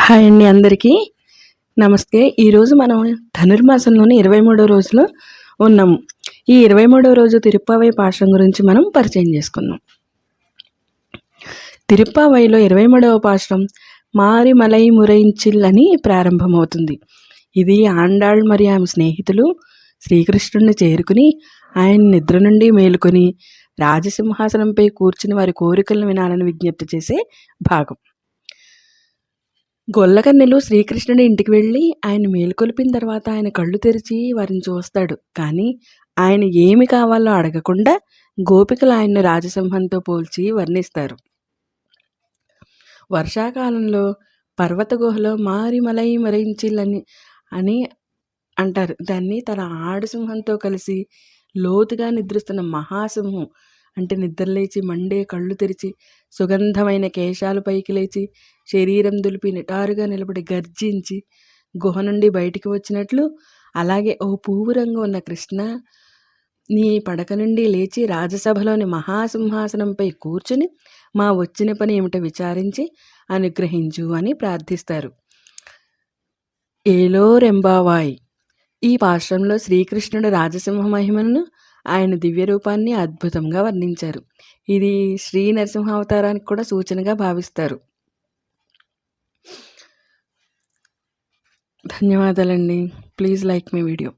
Hi అండి అందరికీ నమస్తే. ఈరోజు మనం ధనుర్మాసంలోని 23వ రోజులో ఉన్నాము. ఈ 23వ రోజు తిరుప్పావై పాశం గురించి మనం పరిచయం చేసుకుందాం. తిరుప్పావైలో 23వ పాశం మారిమలై మురైంచిల్ అని ప్రారంభమవుతుంది. ఇది ఆండాళ్ మరియు ఆమె స్నేహితులు శ్రీకృష్ణుడిని చేరుకుని ఆయన నిద్ర నుండి మేలుకొని రాజసింహాసనంపై కూర్చుని వారి కోరికలను వినాలని విజ్ఞప్తి చేసే భాగం. గొల్లకన్నెలు శ్రీకృష్ణుడి ఇంటికి వెళ్ళి ఆయన మేలుకొల్పిన తర్వాత ఆయన కళ్ళు తెరిచి వారిని చూస్తాడు. కానీ ఆయన ఏమి కావాలో అడగకుండా గోపికలు ఆయన్ను రాజసింహంతో పోల్చి వర్ణిస్తారు. వర్షాకాలంలో పర్వత గుహలో మారిమలై మరించిల్లని అని అంటారు. దాన్ని తన ఆడసింహంతో కలిసి లోతుగా నిద్రిస్తున్న మహాసింహం అంటే నిద్రలేచి మండే కళ్ళు తెరిచి సుగంధమైన కేశాలు పైకి లేచి శరీరం దులిపి నిటారుగా నిలబడి గర్జించి గుహ నుండి బయటికి వచ్చినట్లు, అలాగే ఓ పువ్వు రంగు ఉన్న కృష్ణ నీ పడక నుండి లేచి రాజసభలోని మహాసింహాసనంపై కూర్చుని మా వచ్చిన పని ఏమిటో విచారించి అనుగ్రహించు అని ప్రార్థిస్తారు. ఏలో రెంబావాయ్ ఈ పాశ్రంలో శ్రీకృష్ణుడు రాజసింహ మహిమను ఆయన దివ్య రూపాన్ని అద్భుతంగా వర్ణించారు. ఇది శ్రీ నరసింహ అవతారానికి కూడా సూచనగా భావిస్తారు. ధన్యవాదాలండి. Please like my video.